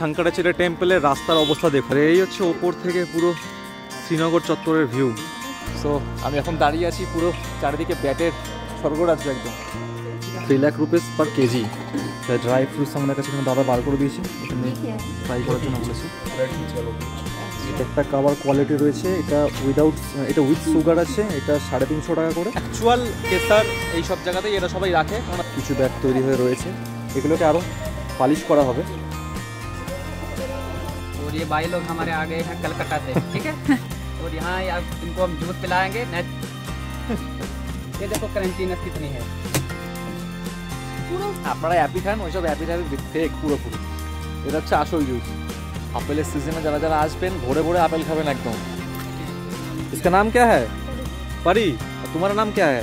শঙ্করাচার্য টেম্পলের রাস্তার অবস্থা দেখো, এই হচ্ছে ওপর থেকে পুরো শ্রীনগর চত্বরের ভিউ। সো আমি এখন দাঁড়িয়ে আছি, পুরো চারিদিকে ব্যাটের স্বর্গরাজ্য একদম। 3 lakh rupees per KG dry fruits আমাদের কাছে দাদা বার করে দিয়েছি, এখানে ফ্রাই করার জন্য বলেছি। একটা খাবার কোয়ালিটি রয়েছে, এটা উইথ সুগার আছে, এটা 350 টাকা করে। অ্যাকচুয়াল কেসার এই সব জায়গাতেই এরা সবাই রাখে, কিছু ব্যাগ তৈরি হয়ে রয়েছে, এগুলোকে আরও পালিশ করা হবে। और ये भाई लोग हमारे आ गए हैं कलकत्ता से, ठीक है। और यहाँ अब तुमको हम जूस पिलाएंगे। ये देखो क्रांचीनेस कितनी है। আপনারা অ্যাপি খান, ওইসব অ্যাপি ফেক পুরোপুরি। এটা হচ্ছে আসল জুস। আপেলের সিজনে যারা যারা আসবেন ভোরে ভোরে আপেল খাবেন একদম। इसका नाम क्या है? परी। तुम्हारा नाम क्या है?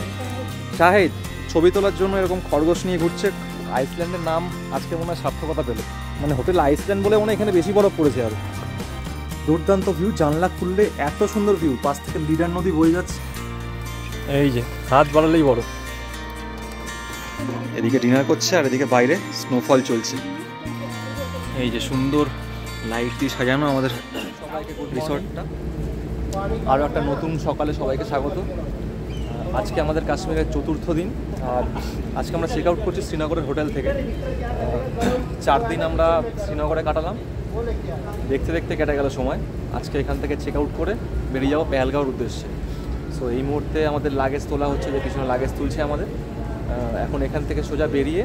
শাহিদ। ছবি তোলার জন্য এরকম খরগোশ নিয়ে ঘুরছে। আইসল্যান্ডের নাম আজকে মনে হয় সার্থকতা পেল, মানে হোটেল আইসল্যান্ড বলে মনে হয় এখানে বেশি বরফ পড়েছে। আর দুর্দান্ত ভিউ, জানলা খুললে এত সুন্দর ভিউ, পাশ থেকে লিডার নদী বয়ে যাচ্ছে। এই যে হাত বাড়ালেই বরফ। এদিকে ডিনার করছে আর এদিকে বাইরে স্নোফল চলছে। এই যে সুন্দর লাইট দিয়ে সাজানো আমাদের রিসর্টটা। আরও একটা নতুন সকালে সবাইকে স্বাগত। আজকে আমাদের কাশ্মীরের 4র্থ দিন, আর আজকে আমরা চেক আউট করছি শ্রীনগরের হোটেল থেকে। 4 দিন আমরা শ্রীনগরে কাটালাম, দেখতে দেখতে কেটে গেল সময়। আজকে এখান থেকে চেক আউট করে বেরিয়ে যাবো পেহেলগাঁওর উদ্দেশ্যে। সো এই মুহূর্তে আমাদের লাগেজ তোলা হচ্ছে, যে পিছনে লাগেজ তুলছে আমাদের। এখন এখান থেকে সোজা বেরিয়ে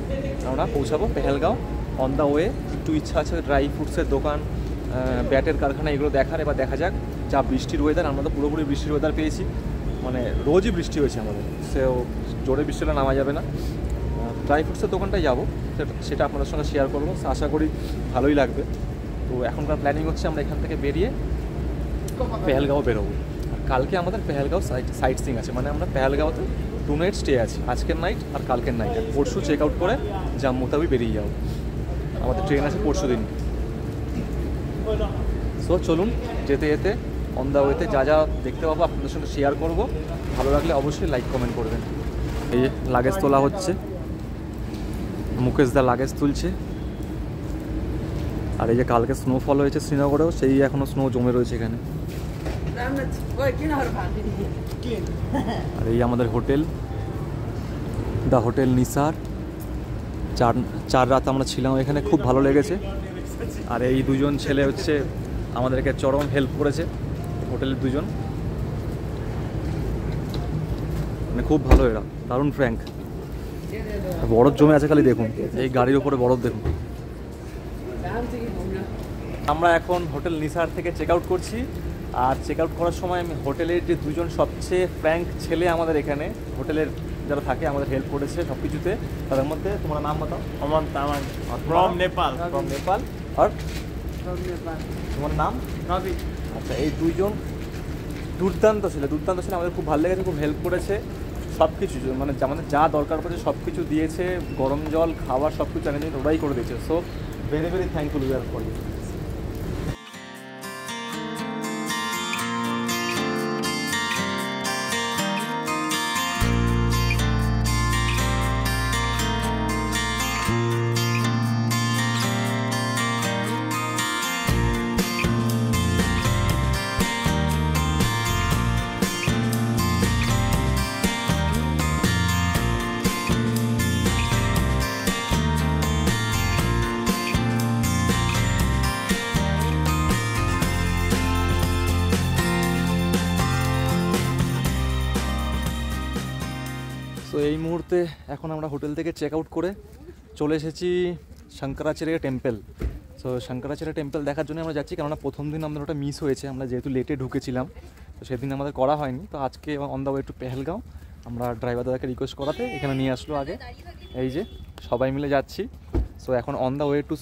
আমরা পৌঁছাবো পেহেলগাঁও। অন দ্য ওয়ে একটু ইচ্ছা আছে ড্রাই ফ্রুটসের দোকান, ব্যাটের কারখানা, এগুলো দেখার। এবার দেখা যাক। যা বৃষ্টির ওয়েদার, আমরা তো পুরোপুরি বৃষ্টির ওয়েদার পেয়েছি, মানে রোজই বৃষ্টি হয়েছে আমাদের। সেও জোরে বৃষ্টি হলে নামা যাবে না। ড্রাই ফ্রুটসের দোকানটায় যাবো, সেটা আপনাদের সঙ্গে শেয়ার করবো। আশা করি ভালোই লাগবে। তো এখনকার প্ল্যানিং হচ্ছে আমরা এখান থেকে বেরিয়ে পেহেলগাঁও বেরোবো। আর কালকে আমাদের পেহেলগাঁও সাইট সিং আছে, মানে আমরা পেহেলগাঁওতে 2 নাইট স্টে আছি, আজকের নাইট আর কালকের নাইট। আর পরশু চেক আউট করে জম্মু তাবি বেরিয়ে যাবো। আমাদের ট্রেন আছে পরশু দিন। সো চলুন, যেতে যেতে অন দ্য ওয়েতে যা যা দেখতে পাবো আপনাদের সঙ্গে শেয়ার করব। ভালো লাগলে অবশ্যই লাইক কমেন্ট করবেন। এই যে লাগেজ তোলা হচ্ছে, মুকেশ দা লাগেজ তুলছে। আর এই যে কালকে স্নোফল হয়েছে শ্রীনগরেও, সেই এখনও স্নো জমে রয়েছে এখানে। আর এই আমাদের হোটেল, দ্য হোটেল নিসার। 4 রাত আমরা ছিলাম এখানে, খুব ভালো লেগেছে। আর এই 2জন ছেলে হচ্ছে আমাদেরকে চরম হেল্প করেছে, হোটেলের 2জন, মানে খুব ভালো এরা, দারুণ ফ্র্যাঙ্ক। বরফ জমে আছে খালি দেখুন, এই গাড়ির উপরে বরফ দেখুন। আমরা এখন হোটেল নিসার থেকে চেক আউট করছি। আর চেক আউট করার সময় আমি হোটেলের যে 2জন সবচেয়ে ফ্র্যাঙ্ক ছেলে আমাদের এখানে হোটেলের যারা থাকে আমাদের হেল্প করেছে সব কিছুতে, তাদের মধ্যে তোমার নাম বাতাও। अमन तामन फ्रॉम नेपाल। আর তোমার নাম? रवि। আচ্ছা, এই 2জন দুর্দান্ত ছিল, আমাদের খুব ভালো লেগেছে, খুব হেল্প করেছে সব কিছু, মানে আমাদের যা দরকার পড়েছে সব কিছু দিয়েছে, গরম জল খাবার সব কিছু অ্যারেঞ্জমেন্ট ওরাই করে দিয়েছে। So very very thankful we are for you. So এই মুহূর্তে এখন আমরা হোটেল থেকে চেক আউট করে চলে এসেছি Shankaracharya temple. So Shankaracharya temple দেখার জন্য আমরা যাচ্ছি, কেননা প্রথম দিন আমাদের ওটা মিস হয়েছে, আমরা যেহেতু লেটে ঢুকেছিলাম, তো সেদিন আমাদের করা হয়নি। তো আজকে on the way two Pahalgam আমরা ড্রাইভার দাদাকে রিকোয়েস্ট করাতে এখানে নিয়ে আসলো আগে। এই যে সবাই মিলে যাচ্ছি। সো এখন on the way to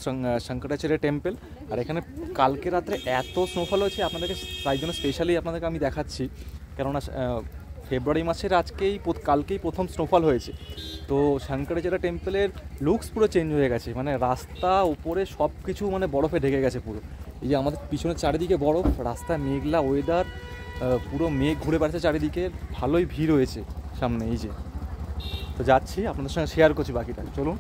Shankaracharya temple. আর এখানে কালকে রাত্রে এত স্নোফল হয়েছে, আপনাদেরকে তাই জন্য স্পেশালি আপনাদেরকে আমি দেখাচ্ছি, কেননা ফেব্রুয়ারি মাসের কালকেই প্রথম স্নোফল হয়েছে। তো শঙ্করাচার্য টেম্পলের লুকস পুরো চেঞ্জ হয়ে গেছে, মানে রাস্তা উপরে সব কিছু মানে বরফে ঢেকে গেছে পুরো। এই যে আমাদের পিছনে চারিদিকে বরফ, রাস্তায় মেঘলা ওয়েদার, পুরো মেঘ ঘুরে বেড়াচ্ছে চারিদিকে, ভালোই ভিড় হয়েছে সামনে। এই যে তো যাচ্ছি, আপনাদের সঙ্গে শেয়ার করছি বাকিটা। চলুন,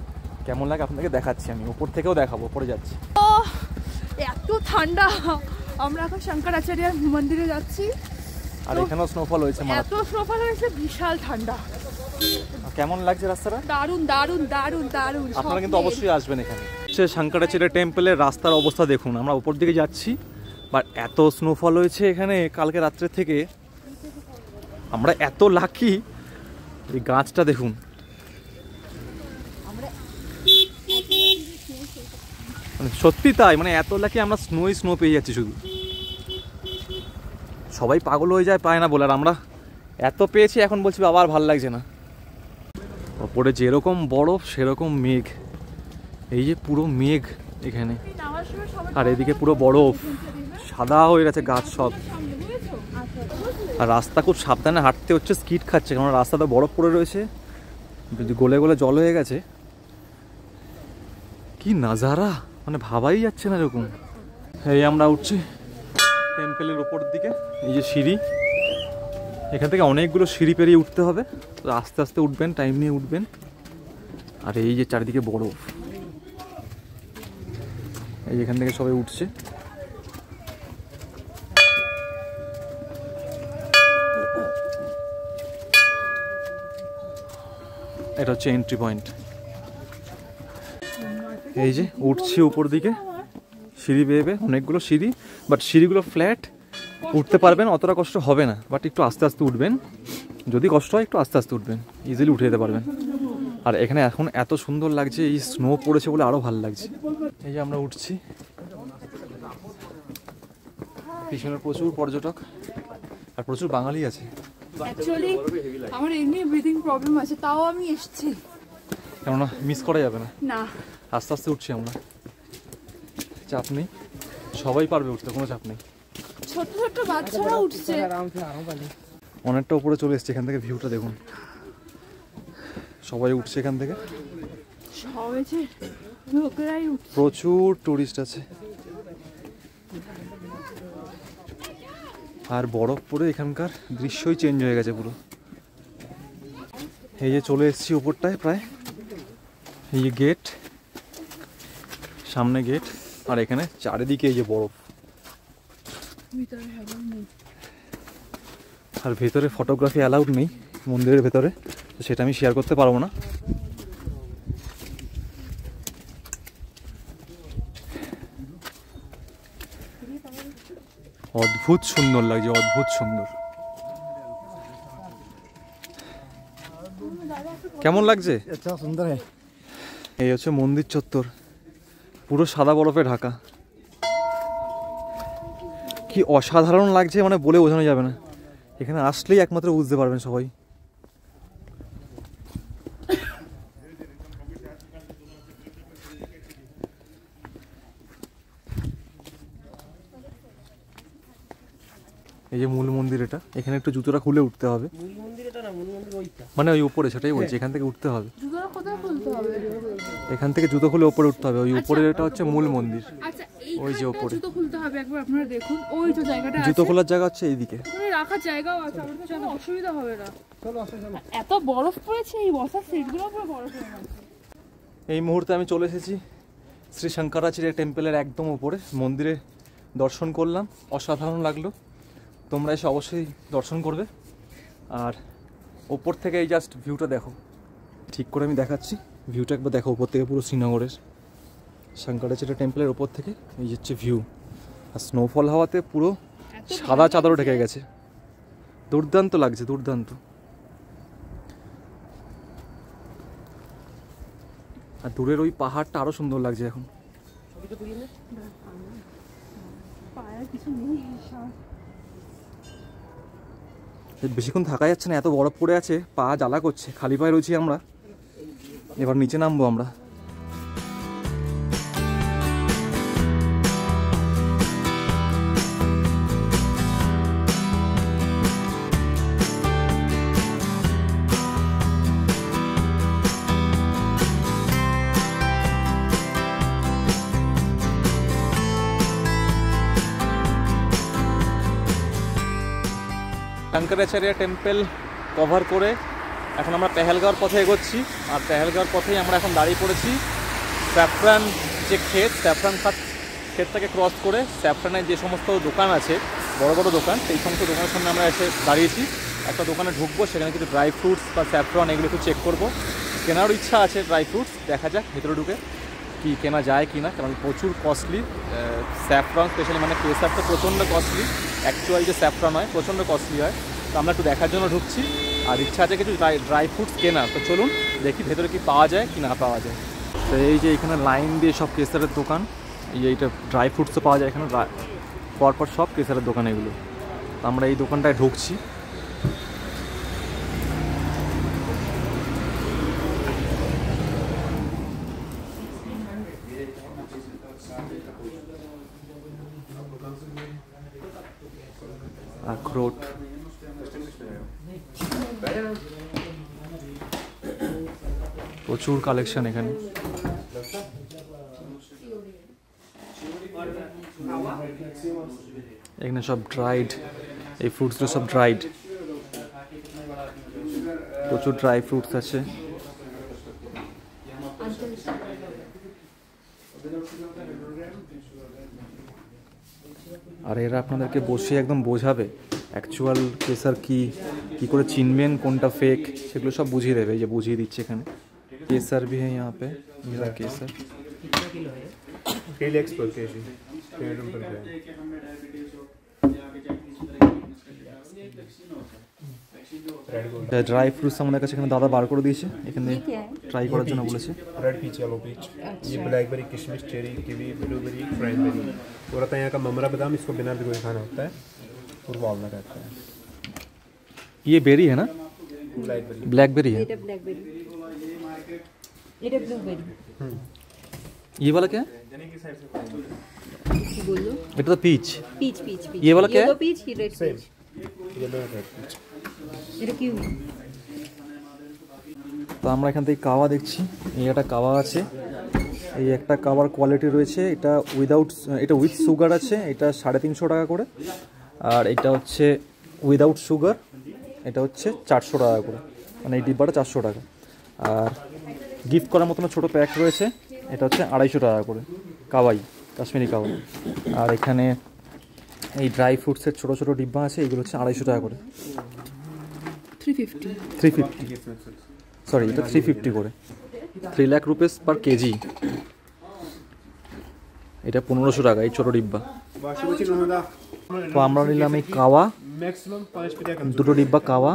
কেমন লাগে আপনাদেরকে দেখাচ্ছি, আমি ওপর থেকেও দেখাবো, ওপরে যাচ্ছি। ঠান্ডা। আমরা এখন শঙ্করাচার্য মন্দিরে যাচ্ছি। আর এখানেও স্নোফল হয়েছে, এত স্নোফল হয়েছে, বিশাল ঠান্ডা। কেমন লাগছে রাস্তাটা? দারুণ দারুণ দারুণ দারুণ। আপনারা কিন্তু অবশ্যই আসবেন এখানে। সে শঙ্করাচার্য টেম্পলের রাস্তার অবস্থা দেখুন। আমরা উপর দিকে যাচ্ছি, বাট এত স্নোফল হয়েছে এখানে কালকে রাত্রে থেকে। আমরা এত লাকি। এই গাছটা দেখুন, মানে সত্যি তাই, মানে এত লাকি আমরা স্নো পেয়ে যাচ্ছি শুধু। সবাই পাগল হয়ে যায় পায় না বলে, আর আমরা এত পেয়েছি এখন বলছি বাবা আর ভাল লাগছে না। ওপরে যেরকম বরফ সেরকম মেঘ, এই যে পুরো মেঘ এখানে, আর এদিকে পুরো বরফ, সাদা হয়ে গেছে গাছ সব। আর রাস্তা খুব সাবধানে হাঁটতে হচ্ছে, স্কিড খাচ্ছে, কারণ রাস্তাটা বরফ পড়ে রয়েছে, গলে গলে জল হয়ে গেছে। কি নাজারা, মানে ভাবাই যাচ্ছে না এরকম। এই আমরা উঠছি টেম্পলের উপর দিকে, এই যে সিঁড়ি, এখান থেকে অনেকগুলো সিঁড়ি পেরিয়ে উঠতে হবে, তো আস্তে আস্তে উঠবেন, টাইম নিয়ে উঠবেন। আর এই যে চারিদিকে বরফ, এই এখান থেকে সবাই উঠছে। এটা হচ্ছে এন্ট্রি পয়েন্ট। এই যে উঠছি উপর দিকে, সিঁড়ি বেয়ে অনেকগুলো সিঁড়ি, বাট সিঁড়িগুলো ফ্ল্যাট, উঠতে পারবেন, অতটা কষ্ট হবে না, বাট একটু আস্তে আস্তে উঠবেন। যদি কষ্ট হয় একটু আস্তে আস্তে উঠবেন, ইজিলি উঠে যেতে পারবেন। আর এখানে এখন এত সুন্দর লাগছে, এই স্নো পড়েছে বলে আরও ভালো লাগছে। এই যে আমরা উঠছি, পিছনে প্রচুর পর্যটক আর প্রচুর বাঙালি আছে। অ্যাকচুয়ালি আমার এমনি ব্রিদিং প্রবলেম আছে, তাও আমি এসেছি, কেননা মিস করা যাবে না। না আস্তে আস্তে উঠছি আমরা, চাপ নেই, সবাই পারবে উঠতে, কোনো চাপ নেই। ছোট ছোট বাচ্চারা উঠছে। অনেকটা উপরে চলে এসছে, এখান থেকে ভিউটা দেখুন, সবাই উঠছে এখান থেকে, সবাই যে লোকেরাই উঠছে। প্রচুর টুরিস্ট আছে। আর বরফ পড়ে এখানকার দৃশ্যই চেঞ্জ হয়ে গেছে পুরো। এই যে চলে এসেছি উপরটায় প্রায়, এই যে গেট, সামনে গেট, আর এখানে চারিদিকে এই যে বরফ। আর ভেতরে ফটোগ্রাফি অ্যালাউড নেই মন্দিরের ভেতরে, তো সেটা আমি শেয়ার করতে পারবো না। অদ্ভুত সুন্দর লাগছে, অদ্ভুত সুন্দর। কেমন লাগছে? সুন্দর। এই হচ্ছে মন্দির চত্বর, পুরো সাদা বরফে ঢাকা। কি অসাধারণ লাগছে, মানে বলে বোঝানো যাবে না। এখানে আসলেই একমাত্র বুঝতে পারবেন সবাই। এই যে মূল মন্দির, এটা এখানে একটু জুতোটা খুলে উঠতে হবে, মানে ওই উপরে, সেটাই বলছি, এখান থেকে উঠতে হবে। জুতোটা কোথায় খুলতে হবে? এখান থেকে জুতো খুলে উপরে উঠতে হবে, ওই উপরে এটা হচ্ছে মূল মন্দির। আচ্ছা, ওই যে এইখানটা উপরে জুতো খুলতে হবে, একবার আপনারা দেখুন, ওই যে জায়গাটা আছে, জুতো খোলার জায়গা হচ্ছে এইদিকে, ওখানে রাখার জায়গাও আছে, আমাদের কোনো অসুবিধা হবে না। এত বরফ পড়েছে, এই বসার সিটগুলো পুরো বরফ হয়ে গেছে। এই মুহূর্তে আমি চলে এসেছি শ্রী শঙ্করাচার্য টেম্পলের একদম উপরে, মন্দিরে দর্শন করলাম, অসাধারণ লাগলো। তোমরা এসে অবশ্যই দর্শন করবে। আর ওপর থেকে এই জাস্ট ভিউটা দেখো, ঠিক করে আমি দেখাচ্ছি, ভিউটা একবার দেখো উপর থেকে, পুরো শ্রীনগরের শঙ্করাচার্য টেম্পলের ওপর থেকে এই হচ্ছে ভিউ। আর স্নোফল হওয়াতে পুরো সাদা চাদর ঢেকে গেছে, দুর্দান্ত লাগছে, দুর্দান্ত। আর দূরের ওই পাহাড়টা আরো সুন্দর লাগছে এখন। বেশিক্ষণ থাকা যাচ্ছে না, এত বরফ পড়ে আছে, পা জ্বালা করছে, খালি পায়ে রয়েছি আমরা। এবার নিচে নামবো আমরা। শঙ্করাচার্য টেম্পল কভার করে এখন আমরা পেহেলগাঁওর পথে এগোচ্ছি। আর পেহেলগাঁওর পথেই আমরা এখন দাঁড়িয়ে পড়েছি। স্যাফরান যে ক্ষেত, স্যাফরান ক্ষেতটাকে ক্রস করে স্যাফরানের যে সমস্ত দোকান আছে বড় বড় দোকান, সেই সমস্ত দোকানের সামনে আমরা এসে দাঁড়িয়েছি। একটা দোকানে ঢুকবো, সেখানে কিছু ড্রাই ফ্রুটস বা স্যাফরন এগুলো একটু চেক করবো। কেনারও ইচ্ছা আছে ড্রাই ফ্রুটস, দেখা যাক ভেতরে ঢুকে কি কেনা যায় কি না, কারণ প্রচুর কস্টলি স্যাফরন, স্পেশালি মানে কেসার তো প্রচণ্ড কস্টলি, অ্যাকচুয়াল যে স্যাফরন হয় প্রচণ্ড কস্টলি হয়। তো আমরা একটু দেখার জন্য ঢুকছি, আর ইচ্ছা আছে কিছু ড্রাই ফ্রুটস কেনা। তো চলুন দেখি ভেতরে কি পাওয়া যায় কি না পাওয়া যায়। তো এই যে এখানে লাইন দিয়ে সব কেসারের দোকান, এইটা ড্রাই ফ্রুটসও পাওয়া যায় এখানে পরপর সব কেসারের দোকান এগুলো। তো আমরা এই দোকানটায় ঢুকছি। আখরোট, প্রচুর কালেকশন এখানে। এখানে সব ড্রাইড, এই ফ্রুটসগুলো সব ড্রাইড, প্রচুর ড্রাই ফ্রুটস আছে। আর এরা আপনাদেরকে বসে একদম বোঝাবে অ্যাকচুয়াল কেসার কি করে চিনবেন কোনটা ফেক, সেগুলো সব বুঝিয়ে দেবে। এই যে বুঝিয়ে দিচ্ছে এখানে। केसर भी है यहाँ पे, मेरा केसर केले एक्सपर्ट केजी 1.5 रुपए ড্রাই ফ্রুটস আমাদের কাছে এখানে দাদা বার করে দিয়েছে, এখানে ট্রাই করার জন্য বলেছে। रेड पीच येलो पीच, ये ब्लैकबेरी, किशमिश, चेरी, कीवी, ब्लूबेरी, क्रैनबेरी। और आता है यहाँ का ममरा बादाम, इसको बिना भिगोए खाना होता है और वालनट रहता है। ये बेरी है ना, ब्लैकबेरी, ब्लैकबेरी है। এটা ব্ল্যাকবেরি, এটা ব্লুবেরি। ये वाला क्या है? কি বললো? এটা তো পিচ। Pitch pitch pitch. ये वाला क्या है? Yellow peach, red same peach. Yellow red peach. এটা কিউই। তো আমরা এখান থেকে কাওয়া দেখছি, এই একটা কাওয়া আছে, এই একটা কাওয়ার কোয়ালিটি রয়েছে, এটা এটা উইথ সুগার আছে, এটা 350 টাকা করে। আর এটা হচ্ছে উইদাউট সুগার, এটা হচ্ছে 400 টাকা করে, মানে এই ডিব্বাটা 400 টাকা। আর গিফট করার মতন ছোটো প্যাক রয়েছে, এটা হচ্ছে 250 টাকা করে, কাওয়াই, কাশ্মীরি কাওয়াই। আর এখানে এই ড্রাই ফ্রুটসের ছোটো ছোটো ডিব্বা আছে, এগুলো হচ্ছে 250 টাকা করে। 350 সরি, এটা 350 করে, 3 লাখ রুপিস পার কেজি। এটা 1500 টাকা এই ছোটো ডিব্বা। তো আমরা নিলাম এই কাওয়া, मैक्सिमम 5 रुपए का দুটো ডিব্বা কাওয়া,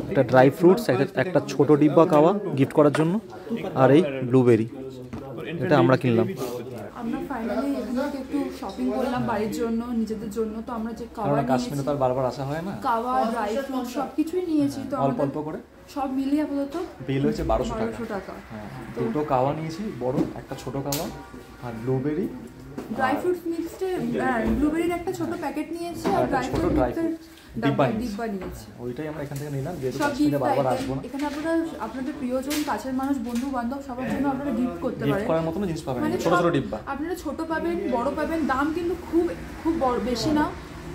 একটা ড্রাই ফ্রুটস, একটা ছোটো ডিব্বা কাওয়া গিফট করার জন্য, আর এই ব্লুবেরি, এটা আমরা কিনলাম। আমরা ফাইনালি এখানে একটু শপিং করলাম বাড়ির জন্য, নিজেদের জন্য। তো আমরা যে কাওয়া কারণ নিয়েছি, কাশ্মীরে তো আর বারবার আসা হয় না, কাওয়া, ড্রাই ফ্রুট সবকিছুই নিয়েছি। তো অল্প আমাদের অল্প করে সব মিলিয়ে আপাতত বিল হয়েছে 1200 টাকা। 1200 টাকা। হ্যাঁ, দুটো কাওয়া নিয়েছি বড়, একটা ছোট কাওয়া, আর ব্লুবেরি, ড্রাই ফ্রুটস মিক্সড, ব্লুবেরির একটা ছোট প্যাকেট নিয়েছি, আর ড্রাই ছোট ফ্রুট dry মিক্সের fruit ডিব্বা ডিব্বা নিয়েছি। ওইটাই আমরা এখান থেকে নিলাম, যেহেতু সব কাশ্মীরে গিফট বারবার আইটেম আসবো না। এখানে আপনারা আপনাদের প্রিয়জন, কাছের মানুষ, বন্ধু বান্ধব সবার জন্য আপনারা গিফট করতে গিফট পারেন। করার মতন জিনিস পাবেন, মানে ছোট ছোট ডিব্বা। আপনারা ছোট পাবেন, বড় পাবেন, দাম কিন্তু খুব খুব বেশি না,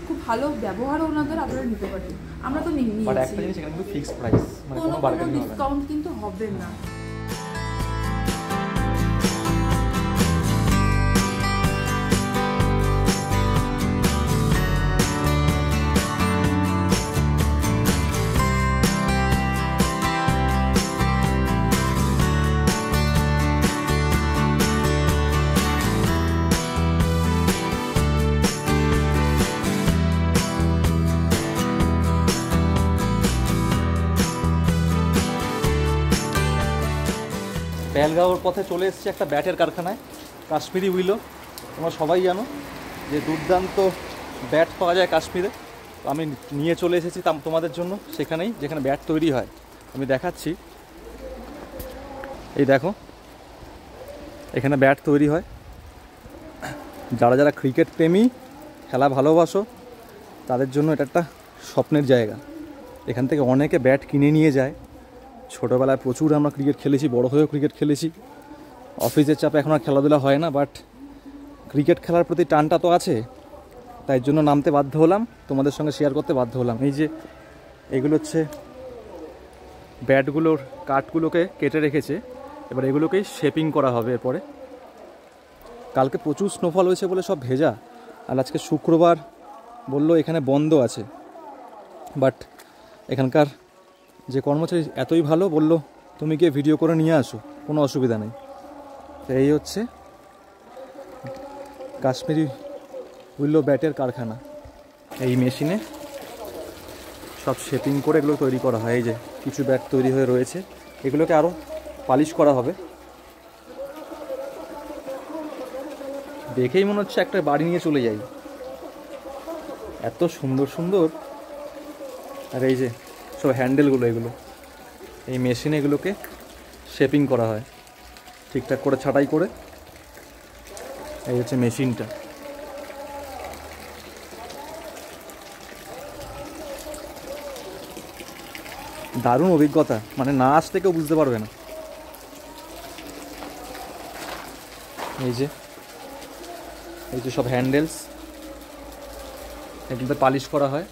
খুব ভালো ব্যবহারও ওনাদের, আপনারা নিতে পারেন। আমরা তো বাট নিয়েছি, একটা জিনিস এখানে কিন্তু ফিক্সড প্রাইস, মানে কোনো কোনো বার্গেনিং হবে না। ডিসকাউন্ট কিন্তু হবে না। পেহেলগাঁওর পথে চলে এসেছি একটা ব্যাটের কারখানায়, কাশ্মীরি উইলো। তোমরা সবাই জানো যে দুর্দান্ত ব্যাট পাওয়া যায় কাশ্মীরে। তো আমি নিয়ে চলে এসেছি তোমাদের জন্য সেখানেই, যেখানে ব্যাট তৈরি হয়। আমি দেখাচ্ছি, এই দেখো এখানে ব্যাট তৈরি হয়। যারা যারা ক্রিকেট প্রেমী, খেলা ভালোবাসো, তাদের জন্য এটা একটা স্বপ্নের জায়গা। এখান থেকে অনেকে ব্যাট কিনে নিয়ে যায়। ছোটোবেলায় প্রচুর আমরা ক্রিকেট খেলেছি, বড় হয়েও ক্রিকেট খেলেছি। অফিসের চাপে এখন আর খেলাধুলা হয় না, বাট ক্রিকেট খেলার প্রতি টানটা তো আছে, তাই জন্য নামতে বাধ্য হলাম, তোমাদের সঙ্গে শেয়ার করতে বাধ্য হলাম। এই যে এগুলো হচ্ছে ব্যাটগুলোর কাঠগুলোকে কেটে রেখেছে, এবার এগুলোকেই শেপিং করা হবে এরপরে। কালকে প্রচুর স্নোফল হয়েছে বলে সব ভেজা, আর আজকে শুক্রবার বললো এখানে বন্ধ আছে, বাট এখানকার যে কর্মচারী এতই ভালো, বললো তুমি গিয়ে ভিডিও করে নিয়ে আসো, কোনো অসুবিধা নেই। তো এই হচ্ছে কাশ্মীরি উইলো ব্যাটের কারখানা। এই মেশিনে সব শেপিং করে এগুলো তৈরি করা হয়। এই যে কিছু ব্যাট তৈরি হয়ে রয়েছে, এগুলোকে আরও পালিশ করা হবে। দেখেই মনে হচ্ছে একটা বাড়ি নিয়ে চলে যাই, এত সুন্দর সুন্দর। আর এই যে সব হ্যান্ডেলগুলো, এগুলো এই মেশিনে এগুলোকে শেপিং করা হয় ঠিকঠাক করে ছাঁটাই করে। এই হচ্ছে মেশিনটা। দারুণ অভিজ্ঞতা, মানে না আসতে কেউ বুঝতে পারবে না। এই যে সব হ্যান্ডেলস, এগুলোতে পালিশ করা হয়।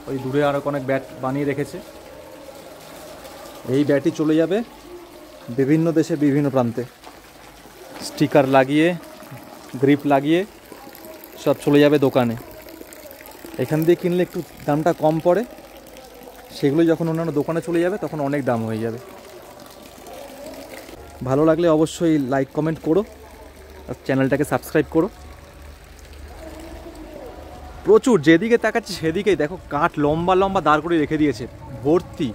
ওই দূরে আরও অনেক ব্যাট বানিয়ে রেখেছে। এই ব্যাটই চলে যাবে বিভিন্ন দেশে বিভিন্ন প্রান্তে, স্টিকার লাগিয়ে গ্রিপ লাগিয়ে সব চলে যাবে দোকানে। এখান দিয়ে কিনলে একটু দামটা কম পড়ে, সেগুলো যখন অন্যান্য দোকানে চলে যাবে তখন অনেক দাম হয়ে যাবে। ভালো লাগলে অবশ্যই লাইক কমেন্ট করো, আর চ্যানেলটাকে সাবস্ক্রাইব করো। প্রচুর, যেদিকে তাকাচ্ছি সেদিকেই দেখো কাঠ লম্বা লম্বা দাঁড় করে রেখে দিয়েছে ভর্তি।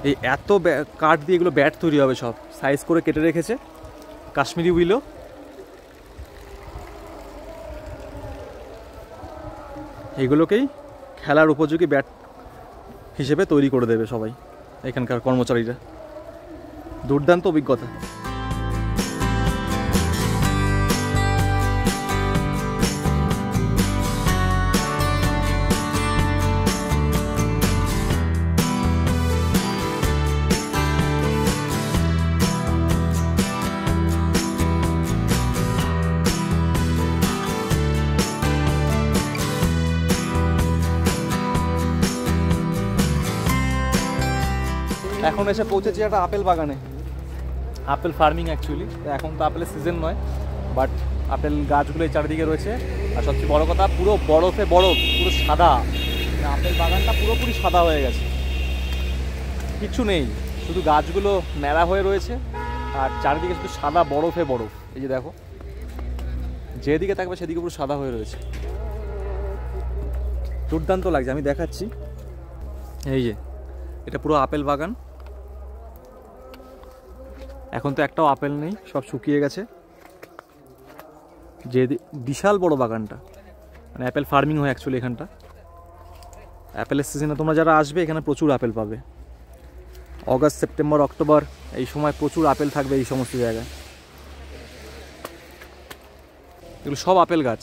এই এত কাঠ দিয়ে এগুলো ব্যাট তৈরি হবে, সব সাইজ করে কেটে রেখেছে। কাশ্মীরি উইলো, এগুলোকেই খেলার উপযোগী ব্যাট হিসেবে তৈরি করে দেবে সবাই এখানকার কর্মচারীরা। দুর্দান্ত অভিজ্ঞতা। এখন এসে পৌঁছেছি একটা আপেল বাগানে, আপেল ফার্মিং অ্যাকচুয়ালি। এখন তো আপেলের সিজন নয়, বাট আপেল গাছগুলো এই চারিদিকে রয়েছে। আর সবচেয়ে বড় কথা, পুরো বরফে বরফ, পুরো সাদা। আপেল বাগানটা পুরোপুরি সাদা হয়ে গেছে, কিছু নেই, শুধু গাছগুলো ন্যাড়া হয়ে রয়েছে আর চারিদিকে শুধু সাদা বরফে বরফ। এই যে দেখো, যেদিকে থাকবে সেদিকে পুরো সাদা হয়ে রয়েছে, দুর্দান্ত লাগছে। আমি দেখাচ্ছি, এই যে এটা পুরো আপেল বাগান। এখন তো একটাও আপেল নেই, সব শুকিয়ে গেছে। যে বিশাল বড় বাগানটা, মানে অ্যাপেল ফার্মিং হয় অ্যাকচুয়ালি এখানটা। অ্যাপেলের সিজনে তোমরা যারা আসবে এখানে প্রচুর আপেল পাবে। অগাস্ট, সেপ্টেম্বর, অক্টোবর এই সময় প্রচুর আপেল থাকবে এই সমস্ত জায়গায়। এগুলো সব আপেল গাছ।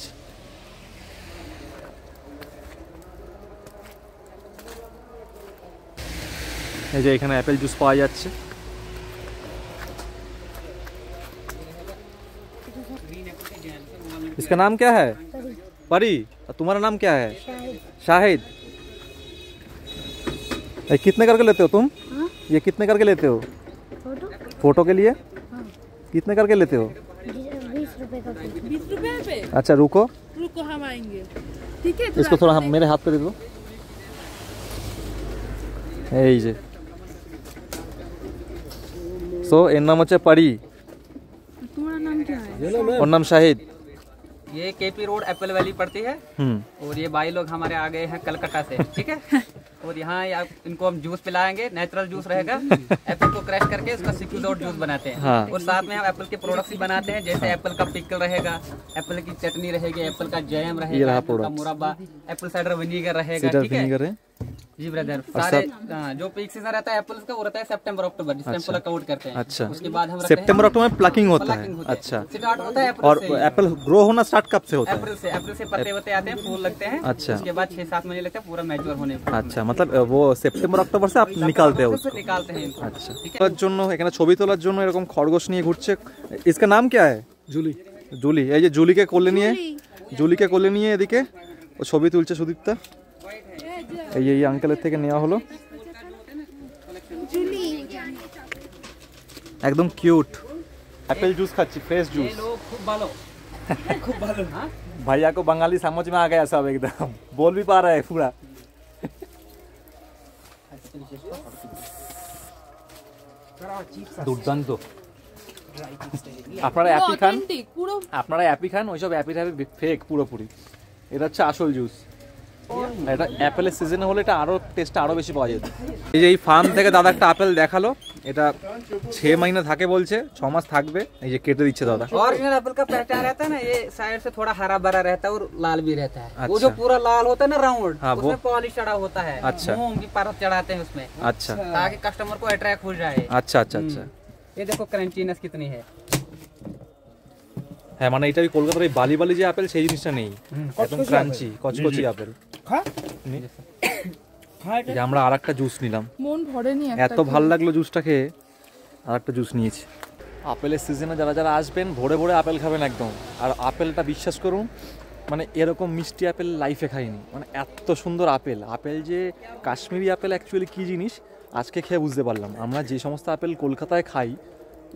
এই যে এখানে অ্যাপেল জুস পাওয়া যাচ্ছে। इसका नाम क्या है? परी। और तुम्हारा नाम क्या है? शाहिद। ये कितने करके लेते हो तुम? ये कितने करके लेते हो? फोटो के लिए? कितने करके लेते हो? 20 रुपए का। 20 रुपए पे? अच्छा रुको हम आएंगे, ठीक है? इसको थोड़ा मेरे हाथ पे दे दो। এই যে সো এর নাম হচ্ছে পারি। तुम्हारा नाम क्या है? ওর নাম শাহিদ। ये केपी रोड एप्पल वैली पड़ती है, और ये भाई लोग हमारे आ गए हैं कलकत्ता से, ठीक है? और यहाँ इनको हम जूस पिलाएंगे, नेचुरल जूस रहेगा। एप्पल को क्रश करके उसका सिक्यूडोर जूस बनाते हैं। हाँ। और साथ में हम एप्पल के प्रोडक्ट्स भी बनाते हैं, जैसे एप्पल का पिकल रहेगा, एप्पल की चटनी रहेगी, एप्पल का जैम रहेगा, एप्पल का मुरब्बा, एप्पल साइडर विनीगर रहेगा, ठीक है? जी ब्रदर, सारे जो पीक सीजन रहता है एप्पल का वो रहता है सितंबर अक्टूबर, जिसमें एप्पल काउंट करते हैं। अच्छा। उसके बाद हम सितंबर अक्टूबर में प्लकिंग होता है। अच्छा। स्टार्ट होता है और एप्पल ग्रो होना स्टार्ट कब से होता है? अप्रैल से पत्ते वत्ते आते हैं, फूल लगते हैं। अच्छा। उसके बाद 6-7 महीने लगते हैं पूरा मैच्योर होने में। अच्छा, मतलब वो सितंबर अक्टूबर से आप निकालते हो उसको? निकालते हैं इनको। अच्छा। তোলার জন্য এখানে ছবি তোলার জন্য এরকম খরগোশ নিয়ে ঘুরছে। इसका नाम क्या है? জুলি। জুলি, এই যে জুলিকে কোলে নিয়ে এদিকে ও ছবি তুলছে সুদীপ্তা। এই আঙ্কেলের থেকে নেওয়া হলো, একদম কিউট। অ্যাপেল জুস খাচ্ছি, ফ্রেশ জুস। ये लोग खूब भालो खूब भालो हाँ भैया को बंगाली समझ में आ गया सब एकदम, बोल भी पा रहा है पूरा। দুর্দান্ত। আপনারা অ্যাপি খান, Authentic, পুরো আপনারা অ্যাপি খান, ওইসব অ্যাপি ট্যাপি ফেক পুরোপুরি। এটা হচ্ছে আসল জুস। এটা অ্যাপেলের সিজনে হলে এটা আরো টেস্টটা আরো বেশি পাওয়া যেত। এই যে এই ফার্ম থেকে দাদা একটা আপেল দেখালো, এটা 6 महीना থাকে বলছে, 6 মাস থাকবে। এই যে কেটে দিচ্ছে দাদা। ओरिजिनल एप्पल का पहचान रहता है ना, ये साइड से थोड़ा हरा भरा रहता है और लाल भी रहता है। वो अच्छा। जो पूरा लाल होता है ना राउंड, हाँ, उसमें वो- पॉलिश चढ़ा होता है। अच्छा। मूंग की परत चढ़ाते हैं उसमें, আচ্ছা ताकि कस्टमर को अट्रैक्ट हो जाए। আচ্ছা আচ্ছা আচ্ছা। ये देखो क्रंचीनेस कितनी है। হ্যাঁ মানে এটা ওই কলকাতার ওই বালি বালি যে আপেল সেই জিনিসটা নেই, একদম ক্রাঞ্চি কচকচি আপেল। এই যে আমরা আরেকটা জুস নিলাম, মন ভরেনি এত ভালো লাগলো জুসটা খেয়ে, আরেকটা জুস নিয়েছি। আপেলের সিজনে যারা যারা আসবেন ভোরে ভোরে আপেল খাবেন একদম। আর আপেলটা বিশ্বাস করুন মানে এরকম মিষ্টি আপেল লাইফে খাইনি, মানে এত সুন্দর আপেল। আপেল যে কাশ্মীরি আপেল অ্যাকচুয়ালি কী জিনিস আজকে খেয়ে বুঝতে পারলাম। আমরা যে সমস্ত আপেল কলকাতায় খাই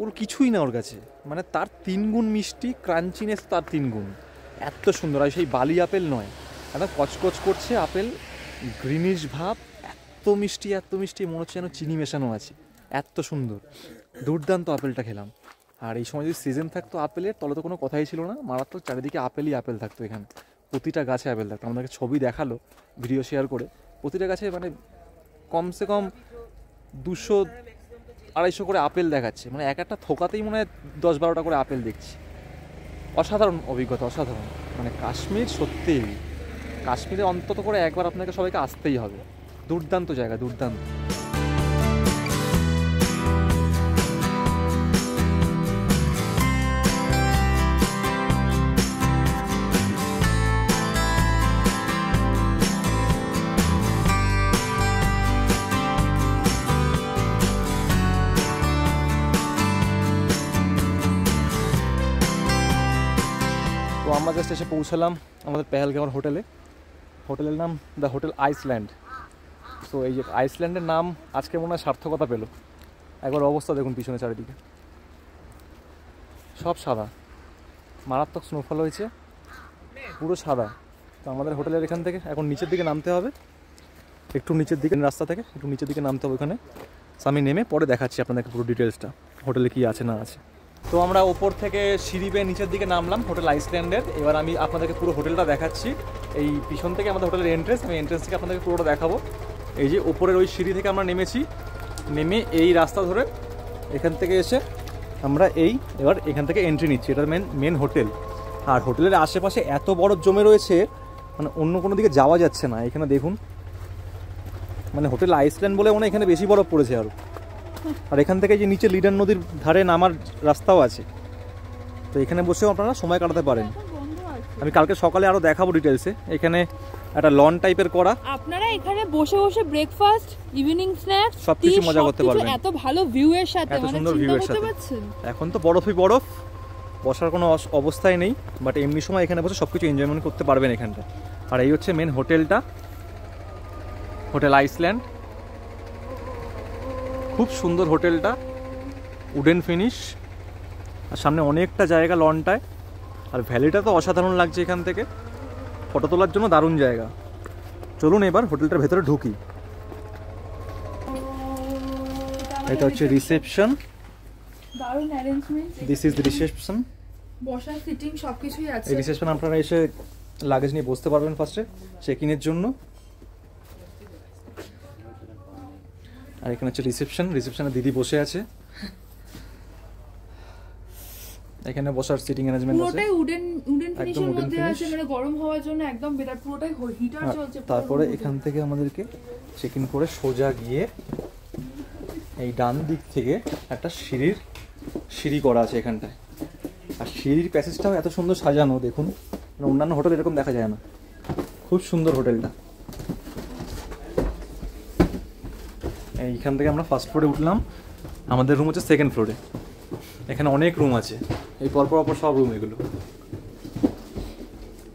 ওর কিছুই না ওর কাছে, মানে তার 3 গুণ মিষ্টি, ক্রাঞ্চিনেস তার 3 গুণ, এত সুন্দর। আর সেই বালি আপেল নয়, একদম কচকচ করছে আপেল, গ্রিনিশ ভাব, এত মিষ্টি মনে হচ্ছে যেন চিনি মেশানো আছে, এত সুন্দর দুর্দান্ত আপেলটা খেলাম। আর এই সময় যদি সিজন থাকতো আপেলের তাহলে তো কোনো কথাই ছিল না, মারাত্মক চারিদিকে আপেলই আপেল থাকতো। এখানে প্রতিটা গাছে আপেল থাকতো, আমাদেরকে ছবি দেখালো ভিডিও শেয়ার করে, প্রতিটা গাছে মানে কমসে কম 200-250 করে আপেল দেখাচ্ছে, মানে এক একটা থোকাতেই মনে হয় 10-12টা করে আপেল দেখছি। অসাধারণ অভিজ্ঞতা, অসাধারণ। মানে কাশ্মীর সত্যিই, কাশ্মীরে অন্তত করে একবার আপনাকে সবাইকে আসতেই হবে, দুর্দান্ত জায়গা, দুর্দান্ত। তো আমরা জাস্ট এসে পৌঁছালাম আমাদের পেহেলগাঁওয়ের হোটেলে। হোটেলের নাম দ্য হোটেল আইসল্যান্ড। তো এই যে আইসল্যান্ডের নাম আজকে মনে হয় সার্থকতা পেল। একবার অবস্থা দেখুন পিছনে চারিদিকে, সব সাদা, মারাত্মক স্নোফল হয়েছে, পুরো সাদা। তো আমাদের হোটেলের এখান থেকে এখন নিচের দিকে নামতে হবে, একটু নিচের দিকে, রাস্তা থেকে একটু নিচের দিকে নামতে হবে ওখানে। আমি নেমে পরে দেখাচ্ছি আপনাদেরকে পুরো ডিটেলসটা, হোটেলে কী আছে না আছে। তো আমরা ওপর থেকে সিঁড়ি বেয়ে নিচের দিকে নামলাম হোটেল আইসল্যান্ডের। এবার আমি আপনাদেরকে পুরো হোটেলটা দেখাচ্ছি। এই পিছন থেকে আমাদের হোটেলের এন্ট্রেন্স, আমি এন্ট্রেন্স থেকে আপনাদেরকে পুরোটা দেখাবো। এই যে ওপরের ওই সিঁড়ি থেকে আমরা নেমেছি, নেমে এই রাস্তা ধরে এখান থেকে এসে আমরা এবার এখান থেকে এন্ট্রি নিচ্ছি। এটার মেন হোটেল। আর হোটেলের আশেপাশে এত বরফ জমে রয়েছে, মানে অন্য কোনো দিকে যাওয়া যাচ্ছে না। এখানে দেখুন, মানে হোটেল আইসল্যান্ড বলে মনে হয় এখানে বেশি বরফ পড়েছে আরও। আর এখান থেকে যে নিচে লিডার নদীর ধারে নামার রাস্তাও আছে, তো এখানে বসেও আপনারা সময় কাটাতে পারেন। আমি কালকে সকালে আরও দেখাবো ডিটেলসে। এখানে একটা লন টাইপের করা, আপনারা এখানে বসে বসে ব্রেকফাস্ট, ইভিনিং স্ন্যাক্স সবকিছু মজা করতে পারবেন এত ভালো ভিউ এর সাথে, এত মানে সুন্দর চিন্তা ভিউ এর করতে সাথে। পারছেন। এখন তো বরফই বরফ, বসার কোনো অবস্থায় নেই, বাট এমনি সময় এখানে বসে সব কিছু এনজয়মেন্ট করতে পারবেন এখানটা। আর এই হচ্ছে মেন হোটেলটা, হোটেল আইসল্যান্ড। খুব সুন্দর হোটেলটা, উডেন ফিনিশ, আর সামনে অনেকটা জায়গা লনটায়। আর ভ্যালিটা তো অসাধারণ লাগছে এখান থেকে, ফটো তোলার জন্য দারুণ জায়গা। চলুন এবার হোটেলটার ভেতরে ঢুকি। এটা হচ্ছে রিসেপশন, দারুণ অ্যারেঞ্জমেন্ট, দিস ইজ রিসেপশন। বসার সিটিং সবকিছুই আছে। এই রিসেপশন আপনারা এসে লাগেজ নিয়ে বসতে পারবেন ফার্স্টে চেক ইনের জন্য। আর এখানে হচ্ছে রিসেপশন, রিসেপশনে দিদি বসে আছে, এখানে বসার সিটিং অ্যারেঞ্জমেন্ট আছে। পুরোটাই উডেন ফিনিশের wooden মধ্যে finish। আছে, মানে গরম হওয়ার জন্য একদম বেটার। পুরোটাই হিটার চলছে। তারপরে এখান থেকে আমাদেরকে চেক ইন করে সোজা গিয়ে এই ডান দিক থেকে একটা সিঁড়ি করা আছে এখানটায়। আর সিঁড়ির প্যাসেজটাও এত সুন্দর সাজানো দেখুন, মানে অন্যান্য হোটেল এরকম দেখা যায় না। খুব সুন্দর হোটেলটা। এইখান থেকে আমরা ফার্স্ট ফ্লোরে উঠলাম, আমাদের রুম হচ্ছে সেকেন্ড ফ্লোরে। এখানে অনেক রুম আছে, এই পরপর সব রুম এগুলো।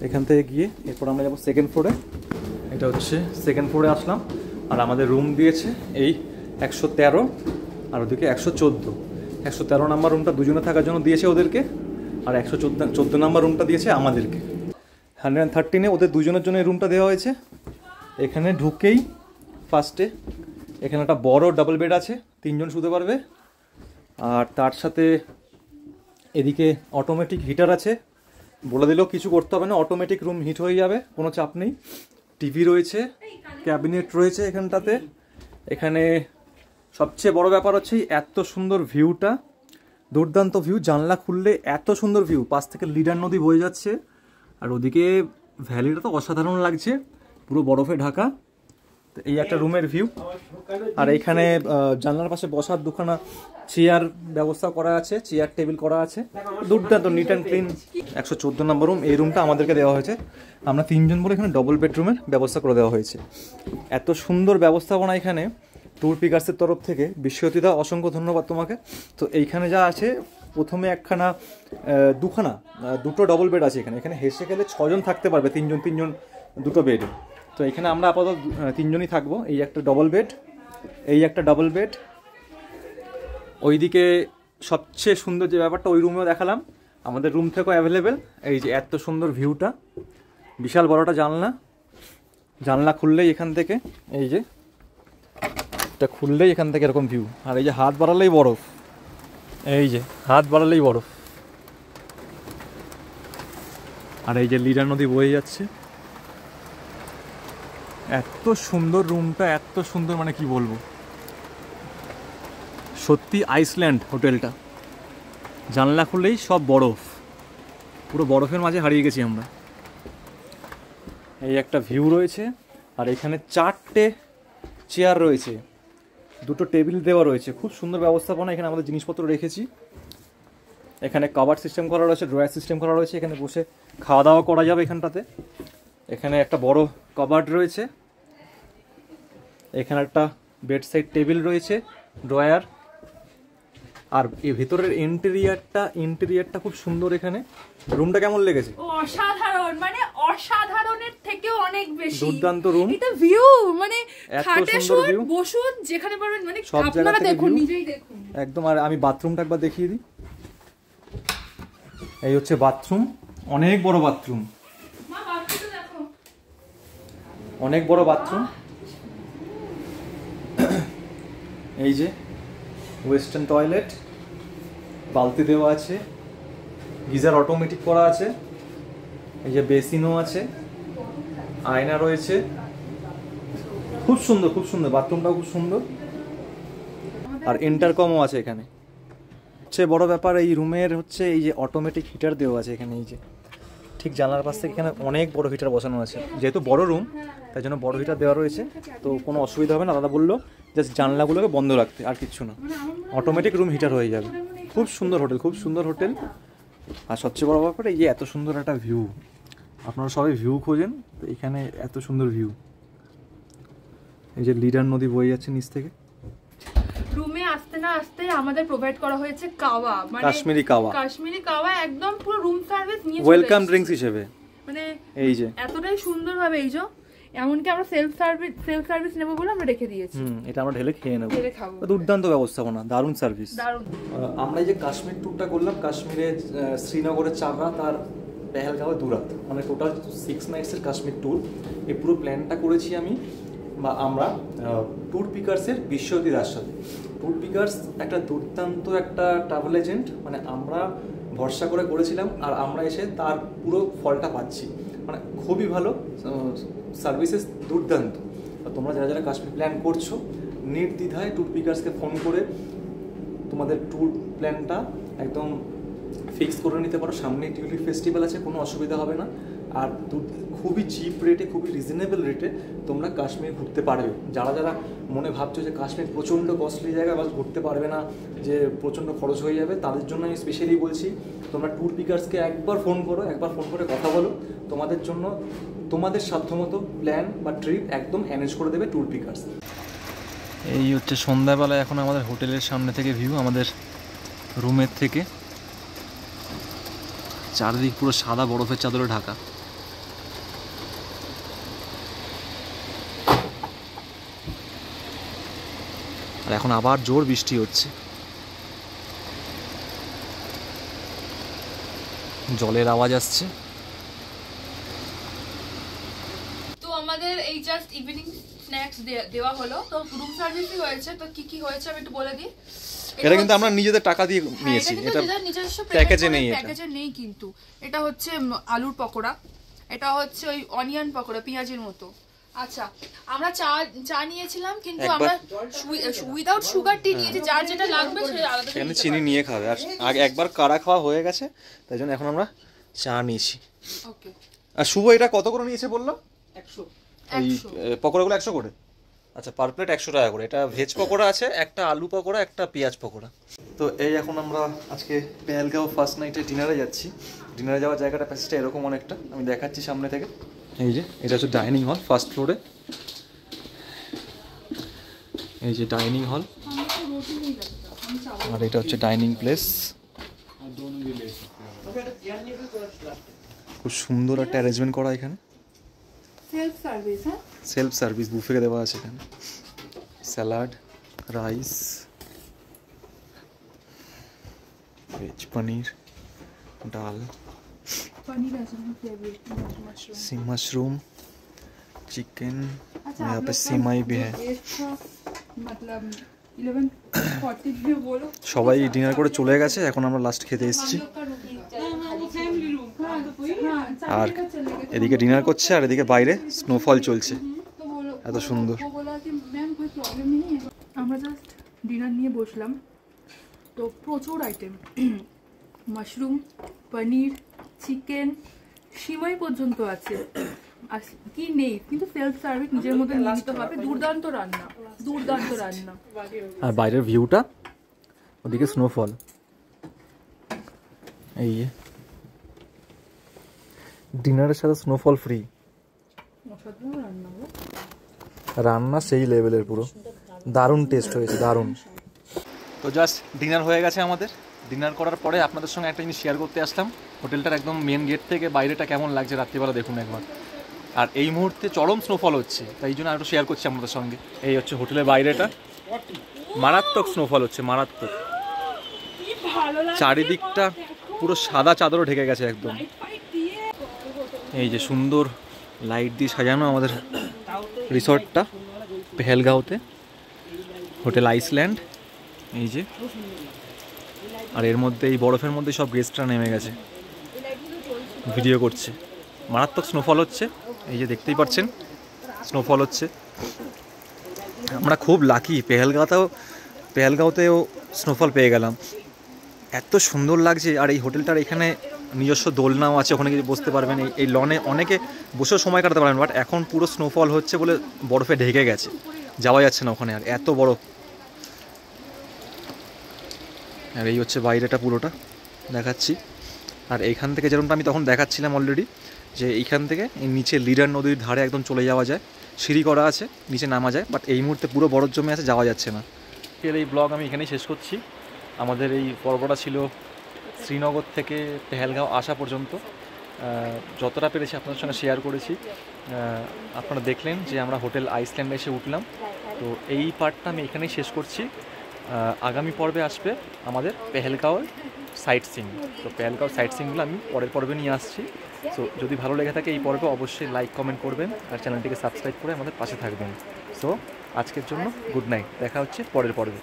এখান থেকে গিয়ে এরপর আমরা যাবো সেকেন্ড ফ্লোরে। এটা হচ্ছে সেকেন্ড ফ্লোরে আসলাম, আর আমাদের রুম দিয়েছে এই 113, আর ওদিকে 114। 113 নাম্বার রুমটা দুজনে থাকার জন্য দিয়েছে ওদেরকে, আর 114 নাম্বার রুমটা দিয়েছে আমাদেরকে। 113-এ ওদের দুজনের জন্য এই রুমটা দেওয়া হয়েছে। এখানে ঢুকেই ফার্স্টে এখানে একটা বড় ডাবল বেড আছে, 3 জন শুতে পারবে। আর তার সাথে এদিকে অটোমেটিক হিটার আছে, বলে দিলেও কিছু করতে হবে না, অটোমেটিক রুম হিট হয়ে যাবে, কোনো চাপ নেই। টিভি রয়েছে, ক্যাবিনেট রয়েছে এখানটাতে। এখানে সবচেয়ে বড় ব্যাপার হচ্ছে এত সুন্দর ভিউটা, দুর্দান্ত ভিউ। জানলা খুললে এত সুন্দর ভিউ, পাশ থেকে লিডার নদী বয়ে যাচ্ছে, আর ওদিকে ভ্যালিটা তো অসাধারণ লাগছে, পুরো বরফে ঢাকা। তো এই একটা রুমের ভিউ। আর এইখানে জানলার পাশে বসার দুখানা চেয়ার ব্যবস্থা করা আছে, চেয়ার টেবিল করা আছে, দুর্দান্ত neat and clean. 114 number room, এই রুমটা আমাদেরকে দেওয়া হয়েছে। আমরা 3 জন বলে এখানে ডবল বেডরুমের ব্যবস্থা করে দেওয়া হয়েছে। এত সুন্দর ব্যবস্থাপনা এখানে ট্যুর পিকার্সের তরফ থেকে। বিশ্বজিৎদা অসংখ্য ধন্যবাদ তোমাকে। তো এইখানে যা আছে, প্রথমে দুটো ডবল বেড আছে এখানে। এখানে হেসে গেলে 6 জন থাকতে পারবে, 3 জন দুটো বেডে। তো এখানে আমরা আপাতত 3 জনই থাকবো। এই একটা ডবল বেড, এই একটা ডাবল বেড। ওইদিকে সবচেয়ে সুন্দর যে ব্যাপারটা, ওই রুমেও দেখালাম, আমাদের রুম থেকেও অ্যাভেলেবেল। এই যে এত সুন্দর ভিউটা, বিশাল বড়টা জানলা খুললেই এখান থেকে, এই যে এটা খুললেই এখান থেকে এরকম ভিউ। আর এই যে হাত বাড়ালেই বরফ, এই যে হাত বাড়ালেই বরফ। আর এই যে লিডার নদী বয়ে যাচ্ছে। এত সুন্দর রুমটা, এত সুন্দর, মানে কি বলবো, সত্যি আইসল্যান্ড হোটেলটা। জানলা খুললেই সব বরফ, পুরো বরফের মাঝে হারিয়ে গেছি আমরা। এই একটা ভিউ রয়েছে। আর এখানে 4টে চেয়ার রয়েছে, 2টো টেবিল দেওয়া রয়েছে, খুব সুন্দর ব্যবস্থাপনা। এখানে আমাদের জিনিসপত্র রেখেছি। এখানে কাভার সিস্টেম করা রয়েছে, ড্রয়ার সিস্টেম করা রয়েছে, এখানে বসে খাওয়া দাওয়া করা যাবে এখানটাতে। এখানে একটা বড় কাভার্ড রয়েছে, এখানে একটা বেড সাইড টেবিল রয়েছে, ড্রয়ার। আর এই ভিতরের ইন্টেরিয়ারটা খুব সুন্দর। এখানে রুমটা কেমন লেগেছে? অসাধারণ, মানে অসাধারণের থেকেও অনেক বেশি দুর্দান্ত রুম। এটা ভিউ, মানে খাটে শুন বসুন যেখানে পারবেন, মানে আপনারা দেখুন, নিজেই দেখুন একদম। আর আমি বাথরুমটা একবার দেখিয়ে দিই। এই হচ্ছে বাথরুম, অনেক বড় বাথরুম, মা বাথরুমটা দেখো, অনেক বড় বাথরুম। এই যে ওয়েস্টার্ন টয়লেট, বালতি দেওয়া আছে, গিজার অটোমেটিক করা আছে, এই যে বেসিনও আছে, আয়না রয়েছে, খুব সুন্দর, খুব সুন্দর বাথরুমটাও খুব সুন্দর। আর ইন্টারকমও আছে এখানে। সবচেয়ে বড় ব্যাপার এই রুমের হচ্ছে এই যে অটোমেটিক হিটার দেওয়া আছে এখানে। এই যে ঠিক জানলার পাশ থেকে এখানে অনেক বড় হিটার বসানো আছে, যেহেতু বড় রুম তাই জন্য বড় হিটার দেওয়া রয়েছে। তো কোনো অসুবিধা হবে না, দাদা বললো জাস্ট জানলাগুলোকে বন্ধ রাখতে, আর কিচ্ছু না, অটোমেটিক রুম হিটার হয়ে যাবে। খুব সুন্দর হোটেল, খুব সুন্দর হোটেল। আর সবচেয়ে বড় ব্যাপার এই যে এত সুন্দর একটা ভিউ, আপনারা সবাই ভিউ খোঁজেন, তো এখানে এত সুন্দর ভিউ। এই যে লিডার নদী বয়ে যাচ্ছে নিচ থেকে। রুমে আসতে না আসতে আমাদের প্রোভাইড করা হয়েছে কাওয়া, মানে কাশ্মীরি কাওয়া, একদম পুরো রুম সার্ভিস নিয়ে ওয়েলকাম ড্রিঙ্কস হিসেবে। মানে এই যে এতটাই সুন্দর ভাবে, এই যে এমনকি আমরা সেলফ সার্ভিস নেব বলে আমরা রেখে দিয়েছি। এটা আমরা ঢেলে খেয়ে নেব, ঢেলে খাবো। দুর্দান্ত ব্যবস্থাপনা, দারুণ সার্ভিস, দারুণ। আমরা এই যে কাশ্মীর ট্যুরটা করলাম, কাশ্মীরে শ্রীনগরে 4 রাত আর পেহেলগাঁওয়ে 2 রাত, মানে টোটাল 6 নাইটসের কাশ্মীর ট্যুর। এই পুরো প্ল্যানটা করেছি আমরা ট্যুর পিকার্সের বিশ্বজিৎ দার সাথে। ট্যুর পিকার্স একটা দুর্দান্ত একটা ট্রাভেল এজেন্ট, মানে আমরা ভরসা করে করেছিলাম, আর আমরা এসে তার পুরো ফলটা পাচ্ছি। মানে খুবই ভালো সার্ভিসেস, দুর্দান্ত। তোমরা যারা যারা কাশ্মীর প্ল্যান করছো, নির্দ্বিধায় ট্যুর পিকার্সকে ফোন করে তোমাদের ট্যুর প্ল্যানটা একদম ফিক্স করে নিতে পারো। সামনে টিউলিপ ফেস্টিভ্যাল আছে, কোনো অসুবিধা হবে না। আর খুবই চিপ রেটে, খুবই রিজনেবল রেটে তোমরা কাশ্মীর ঘুরতে পারবে। যারা যারা মনে ভাবছো যে কাশ্মীর প্রচণ্ড কস্টলি জায়গা, বা ঘুরতে পারবে না, যে প্রচণ্ড খরচ হয়ে যাবে, তাদের জন্য আমি স্পেশালি বলছি, তোমরা ট্যুর পিকার্সকে একবার ফোন করে কথা বলো। তোমাদের জন্য তোমাদের সাধ্যমতো প্ল্যান বা ট্রিপ একদম অ্যারেঞ্জ করে দেবে ট্যুর পিকার্স। এই হচ্ছে সন্ধ্যাবেলায় এখন আমাদের হোটেলের সামনে থেকে ভিউ, আমাদের রুমের থেকে। চারদিক পুরো সাদা বরফের চাদরে ঢাকা। আর এখন আবার জোর বৃষ্টি হচ্ছে। জলের আওয়াজ আসছে। তো আমাদের এই জাস্ট ইভিনিং স্ন্যাক্স দেওয়া হলো, তো রুম সার্ভিসই হয়েছে। তো কি কি হয়েছে আমি একটু বলে দিই। এটা কিন্তু আমরা নিজেদের টাকা দিয়ে নিয়েছি, এটা নিজস্ব প্যাকেজে নেই, প্যাকেজে নেই কিন্তু। এটা হচ্ছে আলুর পকোড়া, এটা হচ্ছে ওই অনিয়ন পকোড়া পেঁয়াজের মতো। আচ্ছা, আমরা চা নিয়েছিলাম কিন্তু আমরা উইদাউট সুগার টি নিয়েছি, যার যেটা লাগবে সেটা আলাদা করে এখানে চিনি নিয়ে খাবে। আর আগে একবার কারা খাওয়া হয়ে গেছে, তাই জন্য এখন আমরা চা নিয়েছি। ওকে। আর শুভ এটা কত করে নিয়েছে বললো? 100। এই পকোড়াগুলো 100 করে? আচ্ছা, পার প্লেট 100 টাকা করে। এটা ভেজ পকোড়া আছে, একটা আলু পকোড়া, একটা পেঁয়াজ পকোড়া। তো এই এখন আমরা আজকে পেহেলগাঁও ফার্স্ট নাইটে ডিনারে যাচ্ছি। ডিনারে যাওয়ার জায়গাটা প্যাসেজটা এরকম অনেকটা, আমি দেখাচ্ছি সামনে থেকে। এই যে এটা হচ্ছে ডাইনিং হল ফার্স্ট ফ্লোরে। এই যে ডাইনিং হল, আর এটা হচ্ছে ডাইনিং প্লেস। খুব সুন্দর একটা অ্যারেঞ্জমেন্ট করা এখানে। সেলফ সার্ভিস, হ্যাঁ সেলফ সার্ভিস বুফে দেওয়া আছে এখানে। স্যালাড, রাইস, ভেজ পনির, ডাল, पनीर है मेरा फेवरेट, मशरूम, सी मशरूम, चिकन, यहाँ पे सिमाई भी है। मतलब 11:40 में बोलो। সবাই ডিনার করে চলে গেছে, এখন আমরা লাস্ট খেতে এসেছি। আর এদিকে ডিনার করছে, আর এদিকে বাইরে স্নোফল চলছে, এত সুন্দর। আমরা জাস্ট ডিনার নিয়ে বসলাম, তো প্রচুর আইটেম, মাশরুম, পনির, চিকেন, সিমাই পর্যন্ত আছে। আর কি নেই, কিন্তু সেলফ সার্ভিস নিজের মধ্যে নিতে হবে। দুর্দান্ত রান্না, দুর্দান্ত রান্না। আর বাইরের ভিউটা, ওদিকে স্নোফল। এই ডিনারের সাথে স্নোফল ফ্রি। রান্না সেই লেভেলের, পুরো দারুণ টেস্ট হয়েছে, দারুণ। তো জাস্ট ডিনার হয়ে গেছে আমাদের। ডিনার করার পরে আপনাদের সঙ্গে একটা জিনিস শেয়ার করতে আসলাম। হোটেলটার একদম মেন গেট থেকে বাইরেটা কেমন লাগছে রাত্রিবেলা দেখুন একবার। আর এই মুহূর্তে চরম স্নোফল হচ্ছে, তাই জন্য আরও শেয়ার করছি আপনাদের সঙ্গে। এই হচ্ছে হোটেলের বাইরেটা, মারাত্মক স্নোফল হচ্ছে, মারাত্মক। চারিদিকটা পুরো সাদা চাদরও ঢেকে গেছে একদম। এই যে সুন্দর লাইট দিয়ে সাজানো আমাদের রিসর্টটা পেহেলগাঁওতে, হোটেল আইসল্যান্ড। এই যে, আর এর মধ্যে এই বরফের মধ্যে সব গেস্টরা নেমে গেছে, ভিডিও করছে। মারাত্মক স্নোফল হচ্ছে, এই যে দেখতেই পাচ্ছেন স্নোফল হচ্ছে। আমরা খুব লাকি, পেহেলগাঁওতেও স্নোফল পেয়ে গেলাম, এত সুন্দর লাগছে। আর এই হোটেলটার এখানে নিজস্ব দোলনাও আছে, ওখানে গিয়ে বসতে পারবেন। এই লনে অনেকে বসেও সময় কাটাতে পারবেন, বাট এখন পুরো স্নোফল হচ্ছে বলে বরফে ঢেকে গেছে, যাওয়া যাচ্ছে না ওখানে, আর এত বরফ। আর এই হচ্ছে বাইরেটা পুরোটা দেখাচ্ছি। আর এইখান থেকে যেরকমটা আমি তখন দেখাচ্ছিলাম অলরেডি, যে এইখান থেকে এই নিচে লিডার নদীর ধারে একদম চলে যাওয়া যায়, সিঁড়ি করা আছে, নিচে নামা যায়, বাট এই মুহূর্তে পুরো বরফ জমে আছে, যাওয়া যাচ্ছে না। এই ব্লগ আমি এখানেই শেষ করছি। আমাদের এই পর্বটা ছিল শ্রীনগর থেকে পেহেলগাঁও আসা পর্যন্ত। যতটা পেরেছি আপনাদের সঙ্গে শেয়ার করেছি। আপনারা দেখলেন যে আমরা হোটেল আইসল্যান্ডে এসে উঠলাম। তো এই পার্টটা আমি এখানেই শেষ করছি। আগামী পর্বে আসবে আমাদের পেহেলগাঁওয়ের সাইট সিইং। তো পেহেলগাঁও সাইট সিইংগুলো আমি পরের পর্বে নিয়ে আসছি। সো যদি ভালো লেগে থাকে এই পর্বে অবশ্যই লাইক কমেন্ট করবেন, আর চ্যানেলটিকে সাবস্ক্রাইব করে আমাদের পাশে থাকবেন। সো আজকের জন্য গুড নাইট, দেখা হচ্ছে পরের পর্বে।